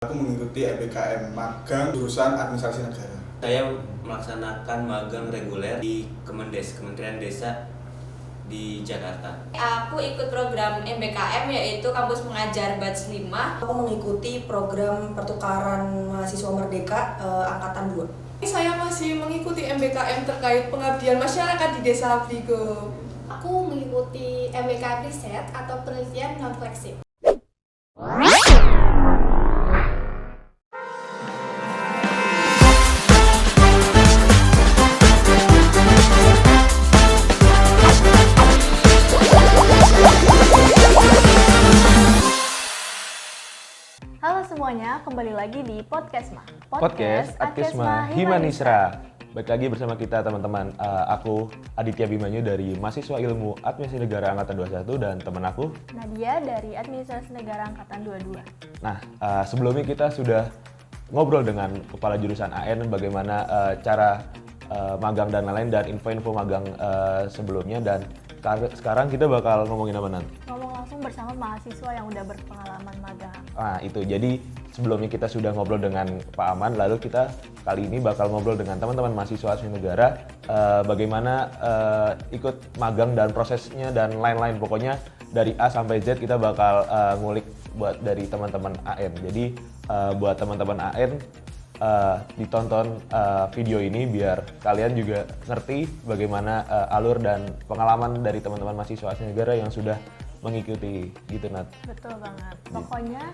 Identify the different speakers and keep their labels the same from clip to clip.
Speaker 1: Aku mengikuti MBKM magang jurusan Administrasi Negara.
Speaker 2: Saya melaksanakan magang reguler di Kemendes, Kementerian Desa di Jakarta.
Speaker 3: Aku ikut program MBKM yaitu Kampus Mengajar Batch 5.
Speaker 4: Aku mengikuti program pertukaran mahasiswa merdeka angkatan 2.
Speaker 5: Saya masih mengikuti MBKM terkait pengabdian masyarakat di Desa Bligo.
Speaker 6: Aku mengikuti MBKM Riset atau penelitian non-fleksib.
Speaker 7: Halo semuanya, kembali lagi di Podcastma.
Speaker 8: Podcast Adkesma Himanisra. Baik lagi bersama kita teman-teman. Aku Aditya Bimanyu dari Mahasiswa Ilmu Administrasi Negara Angkatan 21 dan teman aku
Speaker 7: Nadia dari Administrasi Negara Angkatan 22.
Speaker 8: Nah, sebelumnya kita sudah ngobrol dengan kepala jurusan AN bagaimana cara magang dan lain-lain dan info-info magang sebelumnya, dan sekarang kita bakal ngomongin apa nanti?
Speaker 7: Ngomong langsung bersama mahasiswa yang udah berpengalaman magang.
Speaker 8: Nah itu, jadi sebelumnya kita sudah ngobrol dengan Pak Aman, lalu kita kali ini bakal ngobrol dengan teman-teman mahasiswa asli negara bagaimana ikut magang dan prosesnya dan lain-lain. Pokoknya dari A sampai Z kita bakal ngulik buat dari teman-teman AN. Jadi buat teman-teman AN ditonton video ini biar kalian juga ngerti bagaimana alur dan pengalaman dari teman-teman mahasiswa asli negara yang sudah mengikuti gitu, Nat.
Speaker 7: Betul banget. Pokoknya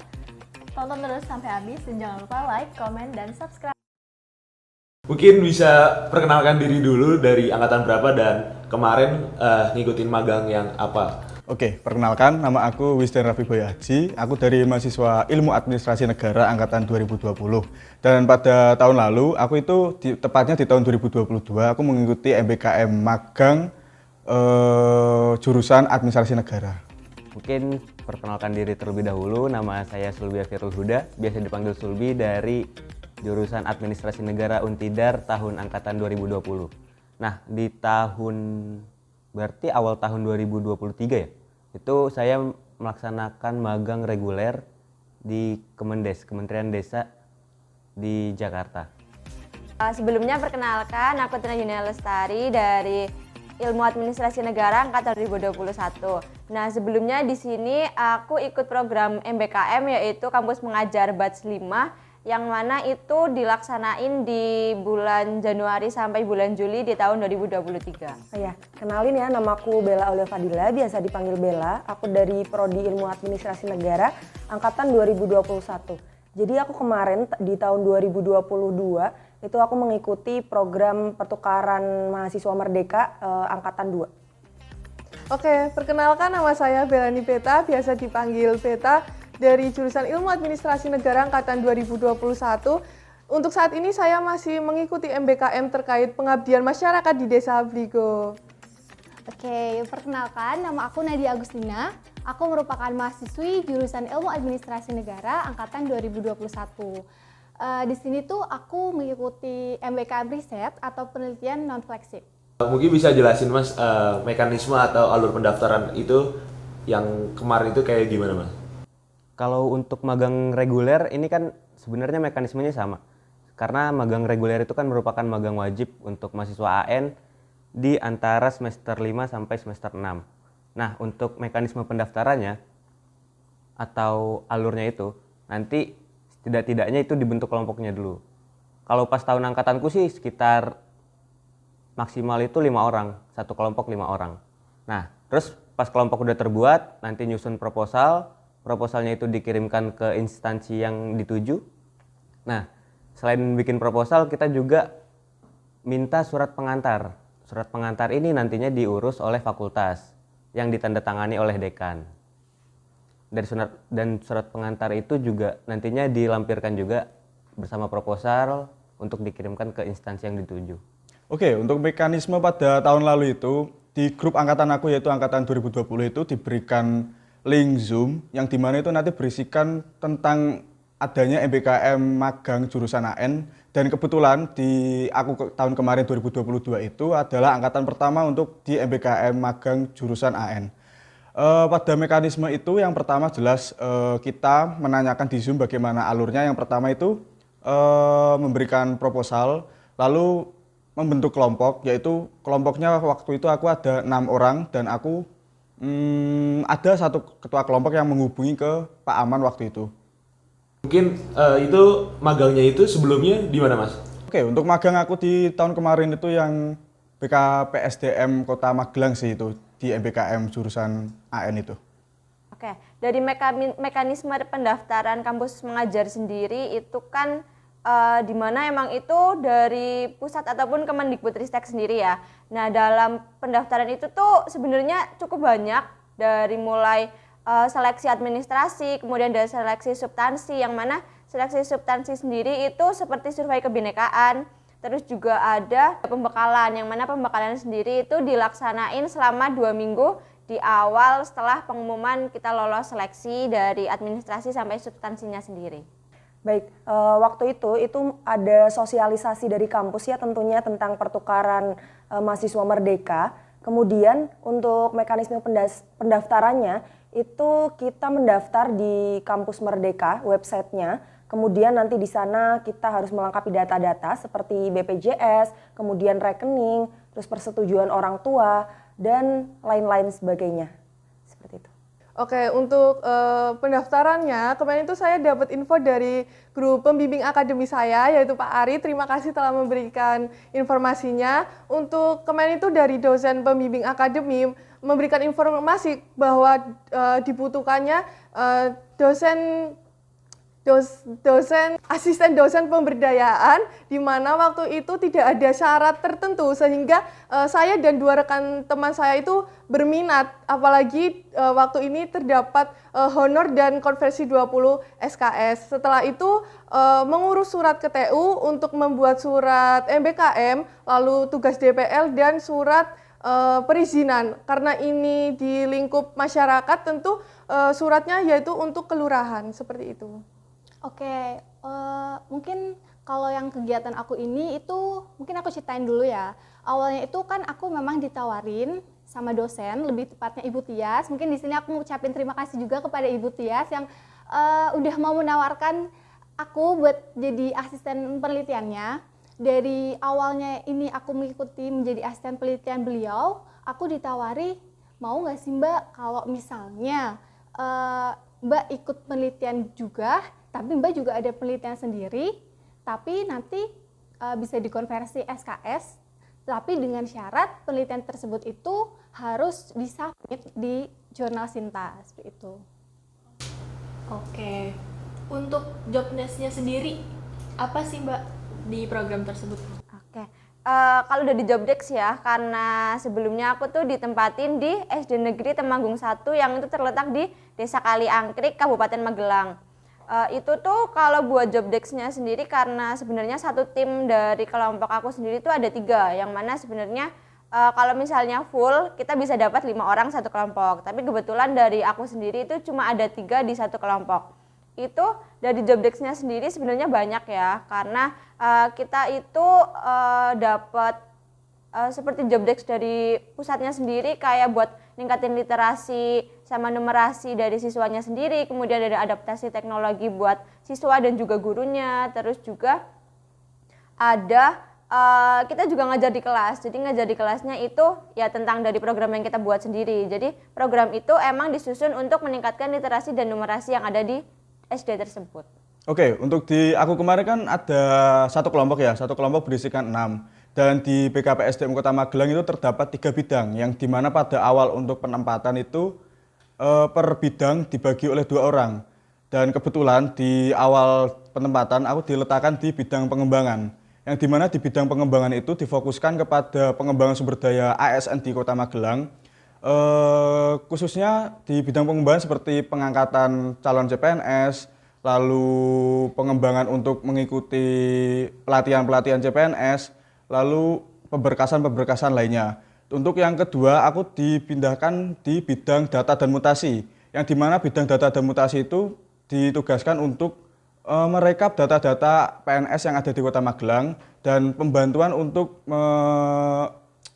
Speaker 7: tonton terus sampai habis dan jangan lupa like, komen, dan subscribe.
Speaker 8: Mungkin bisa perkenalkan diri dulu, dari angkatan berapa dan kemarin ngikutin magang yang apa?
Speaker 1: Oke, perkenalkan, nama aku Wisden Raffi Boy Haji. Aku dari mahasiswa Ilmu Administrasi Negara angkatan 2020. Dan pada tahun lalu, aku itu tepatnya di tahun 2022, aku mengikuti MBKM magang jurusan Administrasi Negara.
Speaker 2: Mungkin perkenalkan diri terlebih dahulu, nama saya Sulbi Afirul Huda, biasa dipanggil Sulbi, dari jurusan Administrasi Negara Untidar tahun angkatan 2020. Nah, di berarti awal tahun 2023 ya, itu saya melaksanakan magang reguler di Kemendes, Kementerian Desa di Jakarta.
Speaker 3: Sebelumnya perkenalkan, aku Tina Yunia Lestari dari Ilmu Administrasi Negara angkatan 2021. Nah, sebelumnya di sini aku ikut program MBKM yaitu Kampus Mengajar Batch 5 yang mana itu dilaksanain di bulan Januari sampai bulan Juli di tahun 2023.
Speaker 4: Oh ya, kenalin ya, namaku Bella Aulia Fadila, biasa dipanggil Bella. Aku dari Prodi Ilmu Administrasi Negara angkatan 2021. Jadi aku kemarin di tahun 2022 itu aku mengikuti program pertukaran mahasiswa merdeka angkatan 2.
Speaker 5: Oke, perkenalkan, nama saya Belani Beta, biasa dipanggil Beta, dari jurusan Ilmu Administrasi Negara angkatan 2021. Untuk saat ini saya masih mengikuti MBKM terkait pengabdian masyarakat di Desa Bligo.
Speaker 6: Oke, perkenalkan, nama aku Nadia Agustina. Aku merupakan mahasiswi jurusan Ilmu Administrasi Negara angkatan 2021. Di sini tuh aku mengikuti MBKM Riset atau penelitian non-fleksib.
Speaker 8: Mungkin bisa jelasin Mas mekanisme atau alur pendaftaran itu yang kemarin itu kayak gimana, Mas?
Speaker 2: Kalau untuk magang reguler ini kan sebenarnya mekanismenya sama. Karena magang reguler itu kan merupakan magang wajib untuk mahasiswa AN di antara semester 5 sampai semester 6. Nah, untuk mekanisme pendaftarannya atau alurnya itu nanti tidak-tidaknya itu dibentuk kelompoknya dulu. Kalau pas tahun angkatanku sih sekitar maksimal itu 5 orang, satu kelompok 5 orang. Nah, terus pas kelompok udah terbuat, nanti nyusun proposalnya itu dikirimkan ke instansi yang dituju. Nah, selain bikin proposal, kita juga minta surat pengantar. Surat pengantar ini nantinya diurus oleh fakultas yang ditandatangani oleh dekan. Dan surat pengantar itu juga nantinya dilampirkan juga bersama proposal untuk dikirimkan ke instansi yang dituju.
Speaker 1: Oke, untuk mekanisme pada tahun lalu itu, di grup angkatan aku yaitu angkatan 2020 itu diberikan link Zoom yang dimana itu nanti berisikan tentang adanya MBKM magang jurusan AN, dan kebetulan di aku tahun kemarin 2022 itu adalah angkatan pertama untuk di MBKM magang jurusan AN. Pada mekanisme itu yang pertama jelas kita menanyakan di Zoom bagaimana alurnya. Yang pertama itu memberikan proposal, lalu membentuk kelompok, yaitu kelompoknya waktu itu aku ada 6 orang dan aku ada satu ketua kelompok yang menghubungi ke Pak Aman waktu itu.
Speaker 8: Mungkin itu magangnya itu sebelumnya di mana, Mas?
Speaker 1: Oke, untuk magang aku di tahun kemarin itu yang BKPSDM Kota Magelang sih itu, di MBKM jurusan AN itu.
Speaker 3: Oke, dari mekanisme pendaftaran kampus mengajar sendiri itu kan di mana emang itu dari pusat ataupun Kemendikbudristek sendiri ya. Nah, dalam pendaftaran itu tuh sebenarnya cukup banyak, dari mulai seleksi administrasi, kemudian dari seleksi substansi, yang mana seleksi substansi sendiri itu seperti survei kebinekaan, terus juga ada pembekalan, yang mana pembekalan sendiri itu dilaksanain selama 2 minggu di awal setelah pengumuman kita lolos seleksi dari administrasi sampai substansinya sendiri.
Speaker 4: Baik, waktu itu ada sosialisasi dari kampus ya tentunya tentang pertukaran mahasiswa merdeka. Kemudian untuk mekanisme pendaftarannya itu kita mendaftar di Kampus Merdeka websitenya. Kemudian nanti di sana kita harus melengkapi data-data seperti BPJS, kemudian rekening, terus persetujuan orang tua, dan lain-lain sebagainya. Seperti itu.
Speaker 5: Oke, untuk pendaftarannya, kemarin itu saya dapat info dari guru pembimbing akademi saya, yaitu Pak Ari. Terima kasih telah memberikan informasinya. Untuk kemarin itu dari dosen pembimbing akademi memberikan informasi bahwa dibutuhkannya asisten dosen pemberdayaan, di mana waktu itu tidak ada syarat tertentu sehingga saya dan 2 rekan teman saya itu berminat, apalagi waktu ini terdapat honor dan konversi 20 SKS. Setelah itu mengurus surat ke TU untuk membuat surat MBKM, lalu tugas DPL dan surat perizinan. Karena ini di lingkup masyarakat, tentu suratnya yaitu untuk kelurahan, seperti itu.
Speaker 6: Oke, mungkin kalau yang kegiatan aku ini itu mungkin aku ceritain dulu ya. Awalnya itu kan aku memang ditawarin sama dosen, lebih tepatnya Ibu Tias. Mungkin di sini aku ngucapin terima kasih juga kepada Ibu Tias yang udah mau menawarkan aku buat jadi asisten penelitiannya. Dari awalnya ini aku mengikuti menjadi asisten penelitian beliau, aku ditawari, mau nggak sih Mbak kalau misalnya Mbak ikut penelitian juga, tapi Mbak juga ada penelitian sendiri, tapi nanti bisa dikonversi SKS, tapi dengan syarat penelitian tersebut itu harus disubmit di jurnal Sinta, seperti itu.
Speaker 7: Oke, untuk job desk-nya sendiri, apa sih Mbak di program tersebut?
Speaker 3: Oke, kalau udah di job desk ya, karena sebelumnya aku tuh ditempatin di SD Negeri Temanggung 1 yang itu terletak di Desa Kaliangkrik, Kabupaten Magelang. Itu tuh kalau buat job desk-nya sendiri, karena sebenarnya satu tim dari kelompok aku sendiri itu ada 3, yang mana sebenarnya kalau misalnya full kita bisa dapat 5 orang satu kelompok, tapi kebetulan dari aku sendiri itu cuma ada 3 di satu kelompok. Itu dari job desk-nya sendiri sebenarnya banyak ya, karena kita itu dapat seperti job desk dari pusatnya sendiri, kayak buat ningkatin literasi sama numerasi dari siswanya sendiri, kemudian ada adaptasi teknologi buat siswa dan juga gurunya, terus juga ada kita juga ngajar di kelas. Jadi ngajar di kelasnya itu ya tentang dari program yang kita buat sendiri. Jadi program itu emang disusun untuk meningkatkan literasi dan numerasi yang ada di SD tersebut.
Speaker 1: Oke, untuk di aku kemarin kan ada satu kelompok ya, satu kelompok berisikan 6. Dan di BKPSDM Kota Magelang itu terdapat 3 bidang, yang dimana pada awal untuk penempatan itu per bidang dibagi oleh 2 orang. Dan kebetulan di awal penempatan aku diletakkan di bidang pengembangan, yang dimana di bidang pengembangan itu difokuskan kepada pengembangan sumber daya ASN di Kota Magelang, khususnya di bidang pengembangan seperti pengangkatan calon CPNS, lalu pengembangan untuk mengikuti pelatihan-pelatihan CPNS, lalu pemberkasan-pemberkasan lainnya. Untuk yang kedua, aku dipindahkan di bidang data dan mutasi, yang dimana bidang data dan mutasi itu ditugaskan untuk merekap data-data PNS yang ada di Kota Magelang dan pembantuan untuk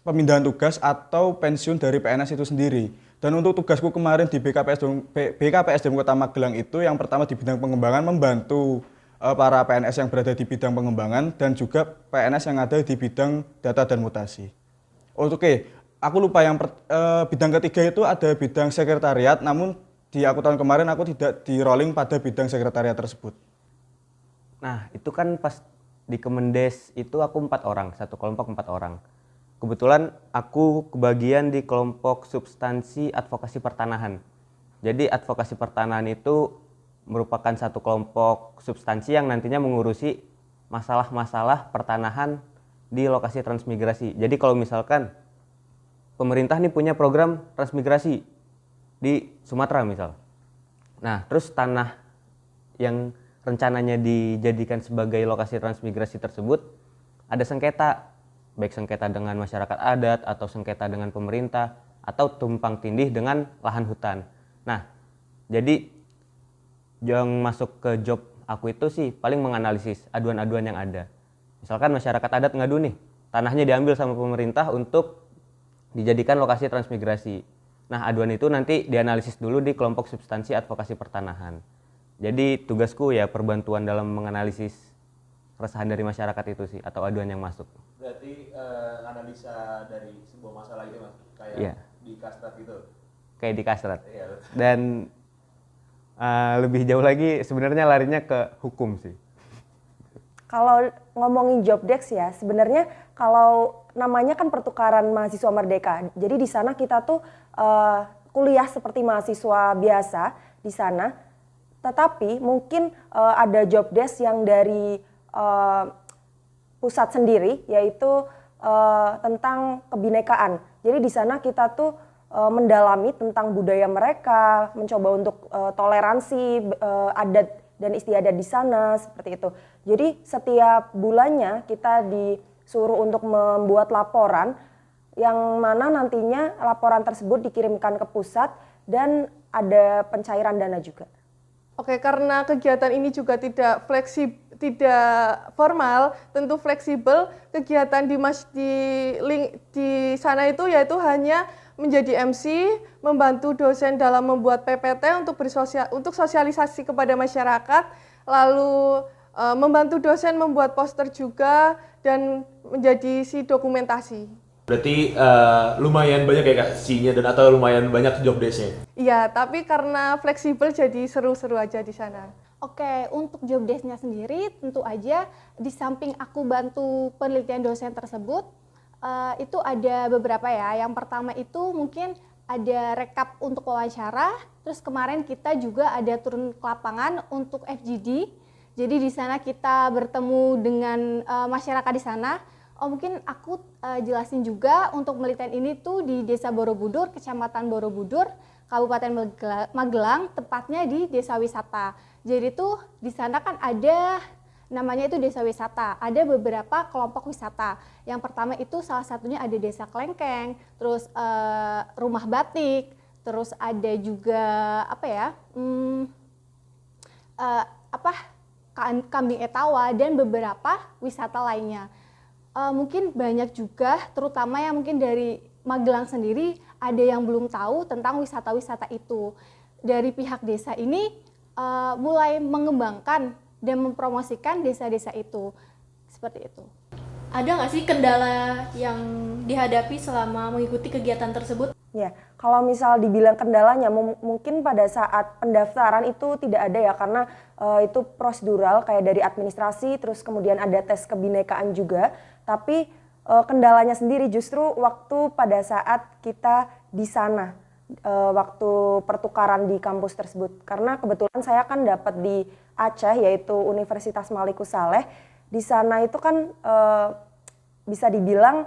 Speaker 1: pemindahan tugas atau pensiun dari PNS itu sendiri. Dan untuk tugasku kemarin di BKPSDM Kota Magelang itu yang pertama di bidang pengembangan membantu para PNS yang berada di bidang pengembangan dan juga PNS yang ada di bidang data dan mutasi. Oke, aku lupa yang bidang ketiga itu ada bidang sekretariat, namun di aku tahun kemarin aku tidak di rolling pada bidang sekretariat tersebut.
Speaker 2: Nah, itu kan pas di Kemendes itu aku 4 orang, satu kelompok 4 orang. Kebetulan aku kebagian di kelompok substansi advokasi pertanahan. Jadi advokasi pertanahan itu merupakan satu kelompok substansi yang nantinya mengurusi masalah-masalah pertanahan di lokasi transmigrasi. Jadi kalau misalkan pemerintah nih punya program transmigrasi di Sumatera misal. Nah, terus tanah yang rencananya dijadikan sebagai lokasi transmigrasi tersebut ada sengketa. Baik sengketa dengan masyarakat adat atau sengketa dengan pemerintah atau tumpang tindih dengan lahan hutan. Nah, jadi yang masuk ke job aku itu sih paling menganalisis aduan-aduan yang ada. Misalkan masyarakat adat ngadu nih, tanahnya diambil sama pemerintah untuk dijadikan lokasi transmigrasi. Nah, aduan itu nanti dianalisis dulu di kelompok substansi advokasi pertanahan. Jadi tugasku ya perbantuan dalam menganalisis keresahan dari masyarakat itu sih atau aduan yang masuk.
Speaker 8: Berarti analisa dari sebuah masalah itu Mas, kayak
Speaker 2: Iya.
Speaker 8: di Kastrat gitu.
Speaker 2: Kayak di Kastrat.
Speaker 8: Iya, betul.
Speaker 2: Dan lebih jauh lagi sebenarnya larinya ke hukum sih.
Speaker 4: Kalau ngomongin job desk ya, sebenarnya kalau namanya kan pertukaran mahasiswa merdeka. Jadi di sana kita tuh kuliah seperti mahasiswa biasa di sana. Tetapi mungkin ada job desk yang dari pusat sendiri, yaitu tentang kebinekaan. Jadi di sana kita tuh mendalami tentang budaya mereka, mencoba untuk toleransi adat dan istiadat di sana seperti itu. Jadi setiap bulannya kita disuruh untuk membuat laporan yang mana nantinya laporan tersebut dikirimkan ke pusat dan ada pencairan dana juga.
Speaker 5: Oke, karena kegiatan ini juga tidak formal, tentu fleksibel. Kegiatan di sana itu yaitu hanya menjadi MC, membantu dosen dalam membuat PPT untuk sosialisasi kepada masyarakat, lalu membantu dosen membuat poster juga dan menjadi si dokumentasi.
Speaker 8: Berarti lumayan banyak ya Kak C-nya dan atau lumayan banyak job desk-nya.
Speaker 5: Iya, tapi karena fleksibel jadi seru-seru aja di sana.
Speaker 6: Oke, untuk job desk-nya sendiri tentu aja di samping aku bantu penelitian dosen tersebut, itu ada beberapa ya. Yang pertama itu mungkin ada rekap untuk wawancara, terus kemarin kita juga ada turun ke lapangan untuk FGD. Jadi di sana kita bertemu dengan masyarakat di sana. Mungkin aku jelasin juga untuk penelitian ini tuh di Desa Borobudur, Kecamatan Borobudur, Kabupaten Magelang, tepatnya di Desa Wisata. Jadi tuh di sana kan ada namanya itu Desa Wisata. Ada beberapa kelompok wisata. Yang pertama itu salah satunya ada Desa Klengkeng, terus Rumah Batik, terus ada juga Kambing Etawa dan beberapa wisata lainnya. Mungkin banyak juga, terutama yang mungkin dari Magelang sendiri ada yang belum tahu tentang wisata-wisata itu. Dari pihak desa ini mulai mengembangkan dan mempromosikan desa-desa itu, seperti itu.
Speaker 7: Ada nggak sih kendala yang dihadapi selama mengikuti kegiatan tersebut?
Speaker 4: Ya, kalau misal dibilang kendalanya, mungkin pada saat pendaftaran itu tidak ada ya, karena itu prosedural kayak dari administrasi, terus kemudian ada tes kebinekaan juga. Tapi kendalanya sendiri justru waktu pada saat kita di sana, waktu pertukaran di kampus tersebut. Karena kebetulan saya kan dapat di Aceh, yaitu Universitas Malikus Saleh. Di sana itu kan bisa dibilang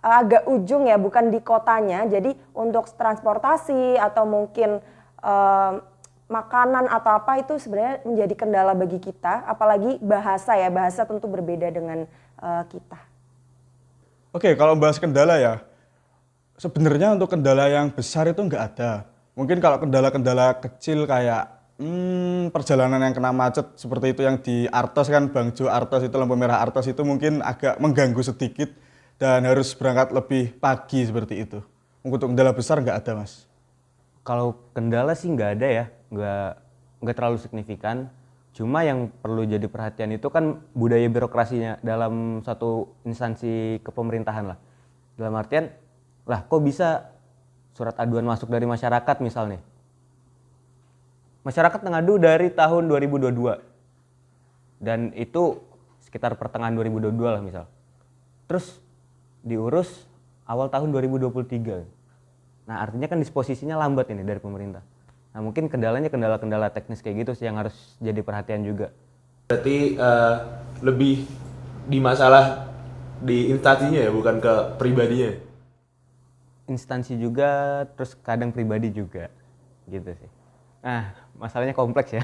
Speaker 4: agak ujung ya, bukan di kotanya. Jadi untuk transportasi atau mungkin makanan atau apa itu sebenarnya menjadi kendala bagi kita. Apalagi bahasa ya, bahasa tentu berbeda dengan kita.
Speaker 1: Oke, kalau bahas kendala ya, sebenarnya untuk kendala yang besar itu nggak ada. Mungkin kalau kendala-kendala kecil kayak perjalanan yang kena macet seperti itu yang di Artos kan, Bangjo Artos itu, lampu merah Artos itu mungkin agak mengganggu sedikit dan harus berangkat lebih pagi seperti itu. Untuk kendala besar nggak ada, Mas.
Speaker 2: Kalau kendala sih nggak ada ya, nggak terlalu signifikan. Cuma yang perlu jadi perhatian itu kan budaya birokrasinya dalam satu instansi kepemerintahan lah. Dalam artian, lah kok bisa surat aduan masuk dari masyarakat misalnya. Masyarakat ngadu dari tahun 2022 dan itu sekitar pertengahan 2022 lah misal. Terus diurus awal tahun 2023. Nah artinya kan disposisinya lambat ini dari pemerintah. Nah mungkin kendalanya kendala-kendala teknis kayak gitu sih yang harus jadi perhatian juga.
Speaker 8: Berarti lebih di masalah di instansinya ya, bukan ke pribadinya.
Speaker 2: Instansi juga, terus kadang pribadi juga, gitu sih. Nah masalahnya kompleks ya.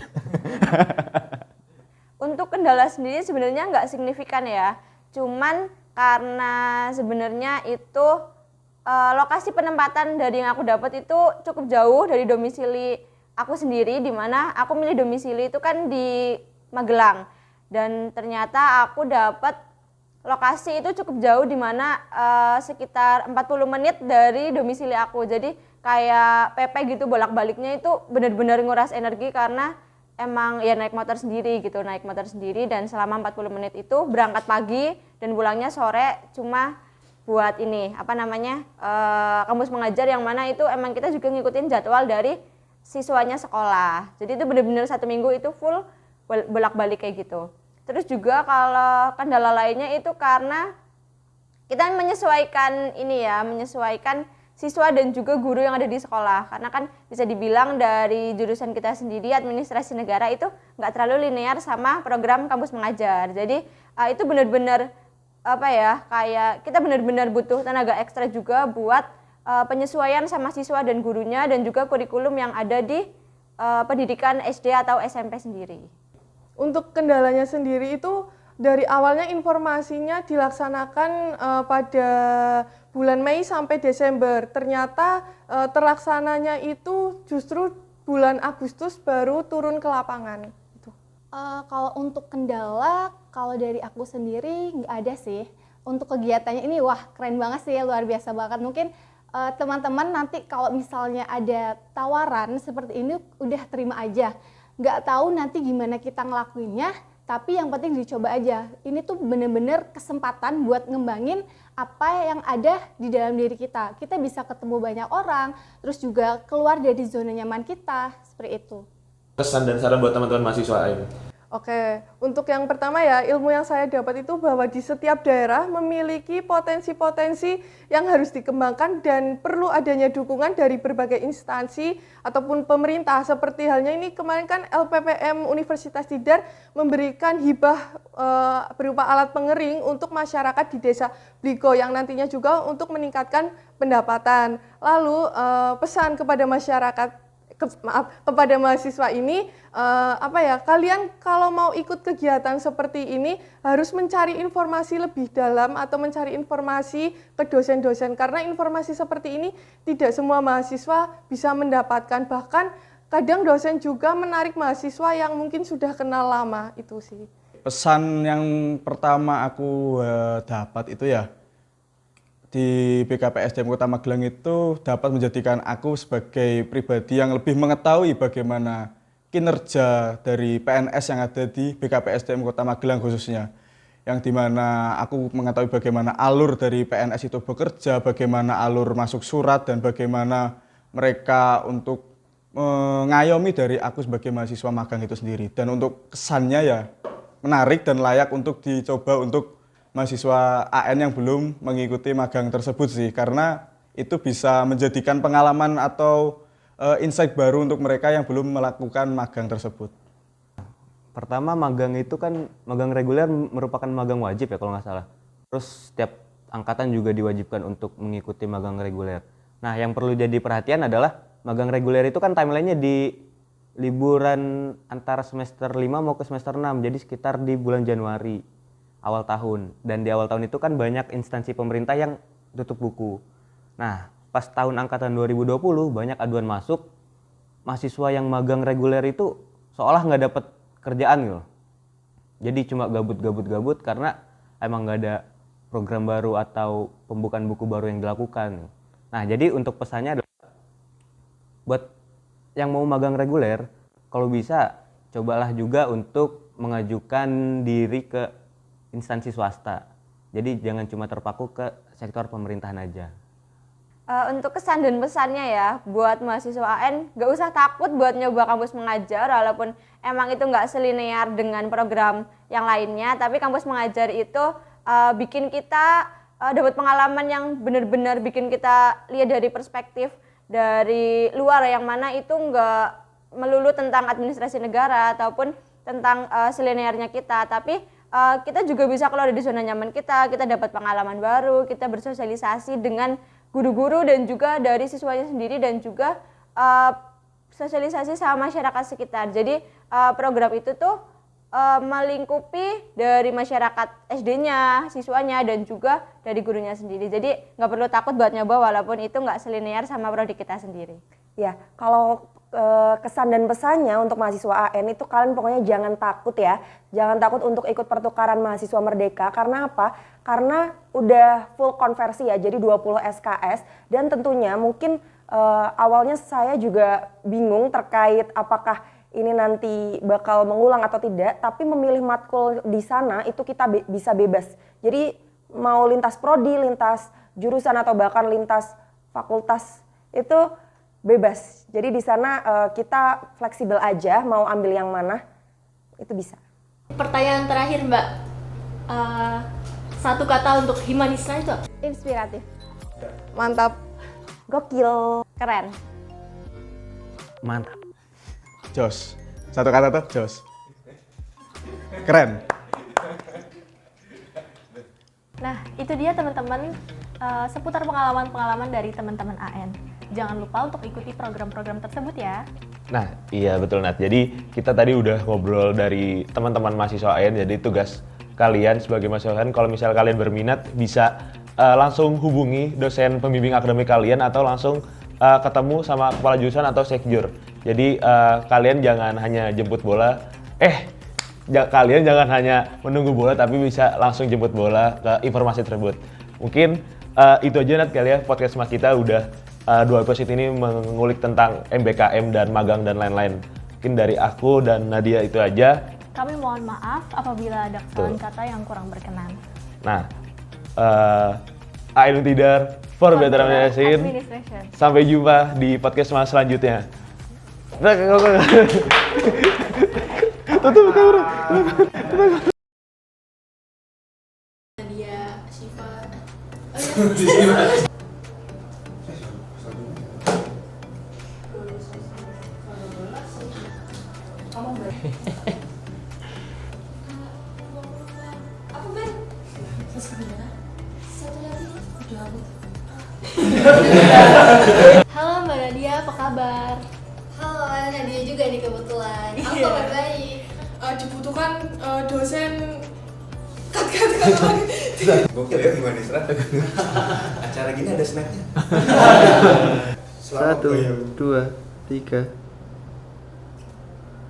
Speaker 3: Untuk kendala sendiri sebenarnya nggak signifikan ya, cuman karena sebenarnya itu lokasi penempatan dari yang aku dapat itu cukup jauh dari domisili aku sendiri, di mana aku milih domisili itu kan di Magelang, dan ternyata aku dapat lokasi itu cukup jauh, di mana sekitar 40 menit dari domisili aku. Jadi kayak PP gitu, bolak-baliknya itu benar-benar nguras energi karena emang ya naik motor sendiri dan selama 40 menit itu berangkat pagi dan pulangnya sore cuma buat ini kampus mengajar, yang mana itu emang kita juga ngikutin jadwal dari siswanya sekolah. Jadi itu benar-benar 1 minggu itu full bolak-balik kayak gitu. Terus juga kalau kendala lainnya itu karena kita menyesuaikan siswa dan juga guru yang ada di sekolah, karena kan bisa dibilang dari jurusan kita sendiri administrasi negara itu nggak terlalu linear sama program kampus mengajar. Jadi itu benar-benar kayak kita benar-benar butuh tenaga ekstra juga buat penyesuaian sama siswa dan gurunya, dan juga kurikulum yang ada di pendidikan SD atau SMP sendiri.
Speaker 5: Untuk kendalanya sendiri itu dari awalnya informasinya dilaksanakan pada bulan Mei sampai Desember. Ternyata terlaksananya itu justru bulan Agustus baru turun ke lapangan.
Speaker 6: Kalau untuk kendala, kalau dari aku sendiri nggak ada sih. Untuk kegiatannya ini wah keren banget sih, luar biasa banget. Mungkin teman-teman nanti kalau misalnya ada tawaran seperti ini udah terima aja. Nggak tahu nanti gimana kita ngelakuinnya, tapi yang penting dicoba aja. Ini tuh bener-bener kesempatan buat ngembangin apa yang ada di dalam diri kita. Kita bisa ketemu banyak orang, terus juga keluar dari zona nyaman kita, seperti itu.
Speaker 8: Pesan dan saran buat teman-teman mahasiswa AIM.
Speaker 5: Oke, untuk yang pertama ya, ilmu yang saya dapat itu bahwa di setiap daerah memiliki potensi-potensi yang harus dikembangkan dan perlu adanya dukungan dari berbagai instansi ataupun pemerintah. Seperti halnya ini kemarin kan LPPM Universitas Tidar memberikan hibah berupa alat pengering untuk masyarakat di Desa Bligo yang nantinya juga untuk meningkatkan pendapatan. Lalu pesan kepada masyarakat, kepada mahasiswa ini kalian kalau mau ikut kegiatan seperti ini harus mencari informasi lebih dalam atau mencari informasi ke dosen-dosen, karena informasi seperti ini tidak semua mahasiswa bisa mendapatkan, bahkan kadang dosen juga menarik mahasiswa yang mungkin sudah kenal lama. Itu sih
Speaker 1: Pesan yang pertama aku dapat itu ya, di BKPSDM Kota Magelang itu dapat menjadikan aku sebagai pribadi yang lebih mengetahui bagaimana kinerja dari PNS yang ada di BKPSDM Kota Magelang khususnya. Yang dimana aku mengetahui bagaimana alur dari PNS itu bekerja, bagaimana alur masuk surat, dan bagaimana mereka untuk mengayomi dari aku sebagai mahasiswa magang itu sendiri. Dan untuk kesannya ya menarik dan layak untuk dicoba untuk mahasiswa AN yang belum mengikuti magang tersebut sih, karena itu bisa menjadikan pengalaman atau insight baru untuk mereka yang belum melakukan magang tersebut.
Speaker 2: Pertama, magang itu kan magang reguler merupakan magang wajib ya kalau nggak salah. Terus setiap angkatan juga diwajibkan untuk mengikuti magang reguler. Nah yang perlu jadi perhatian adalah magang reguler itu kan timelinenya di liburan antara semester 5 mau ke semester 6, jadi sekitar di bulan Januari awal tahun. Dan di awal tahun itu kan banyak instansi pemerintah yang tutup buku. Nah, pas tahun angkatan 2020 banyak aduan masuk, mahasiswa yang magang reguler itu seolah nggak dapat kerjaan gitu. Jadi cuma gabut karena emang nggak ada program baru atau pembukaan buku baru yang dilakukan. Nah, jadi untuk pesannya adalah buat yang mau magang reguler, kalau bisa cobalah juga untuk mengajukan diri ke instansi swasta. Jadi jangan cuma terpaku ke sektor pemerintahan aja.
Speaker 3: Untuk kesan dan pesannya ya, buat mahasiswa AN gak usah takut buat nyoba kampus mengajar, walaupun emang itu gak selinear dengan program yang lainnya, tapi kampus mengajar itu bikin kita dapat pengalaman yang benar-benar bikin kita lihat dari perspektif dari luar, yang mana itu gak melulu tentang administrasi negara ataupun tentang selinearnya kita, tapi kita juga bisa keluar dari zona nyaman kita dapat pengalaman baru, kita bersosialisasi dengan guru-guru dan juga dari siswanya sendiri, dan juga sosialisasi sama masyarakat sekitar. Jadi program itu tuh melingkupi dari masyarakat SD-nya, siswanya, dan juga dari gurunya sendiri. Jadi nggak perlu takut buat nyoba walaupun itu nggak selinear sama prodi kita sendiri.
Speaker 4: Ya, kalau kesan dan pesannya untuk mahasiswa AN itu, kalian pokoknya jangan takut ya. Jangan takut untuk ikut pertukaran mahasiswa merdeka. Karena apa? Karena udah full konversi ya, jadi 20 SKS. Dan tentunya mungkin awalnya saya juga bingung terkait apakah ini nanti bakal mengulang atau tidak. Tapi memilih matkul di sana itu kita bisa bebas. Jadi mau lintas prodi, lintas jurusan, atau bahkan lintas fakultas itu bebas. Jadi di sana kita fleksibel aja, mau ambil yang mana itu bisa.
Speaker 7: Pertanyaan terakhir Mbak, satu kata untuk Himanisra itu apa?
Speaker 3: Inspiratif,
Speaker 5: Mantap.
Speaker 4: Gokil.
Speaker 3: keren.
Speaker 2: Mantap.
Speaker 1: Jos. Satu kata tuh, jos. Keren.
Speaker 7: Nah, itu dia teman-teman seputar pengalaman-pengalaman dari teman-teman AN. Jangan lupa untuk ikuti program-program tersebut ya.
Speaker 8: Nah, iya betul Nat. Jadi kita tadi udah ngobrol dari teman-teman mahasiswa AN, jadi tugas kalian sebagai mahasiswa AN, kalau misal kalian berminat bisa langsung hubungi dosen pembimbing akademik kalian atau langsung ketemu sama kepala jurusan atau sekjur. Jadi kalian jangan hanya jemput bola, kalian jangan hanya menunggu bola, tapi bisa langsung jemput bola ke informasi tersebut. Mungkin itu aja Nat kali ya, podcast mas kita udah 2 episode ini mengulik tentang MBKM dan magang dan lain-lain. Mungkin dari aku dan Nadia itu aja.
Speaker 7: Kami mohon maaf apabila ada kesalahan kata yang kurang berkenan.
Speaker 8: Nah, Ainu Tidar for Better Administration. Sampai jumpa di podcast mas selanjutnya. Tutup kamera.
Speaker 7: Nadia, Syifa. Halo Mbak Nadia, apa kabar?
Speaker 9: Halo, Nadia juga nih kebetulan. Aku kabar baik.
Speaker 5: Dibutuhkan dosen
Speaker 10: Gokil ya gimana Isra? Acara gini ada snacknya.
Speaker 11: 1, 2, 3.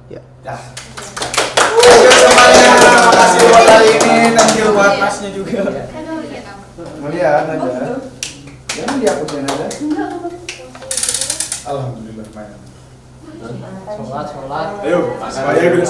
Speaker 11: Ya.
Speaker 10: Thank you semuanya. Makasih buat hari ini. Thank you buat masnya juga. Mulia aja. Jangan dihapusin aja. Alhamdulillah. Sholat. Ayo, semuanya duduk.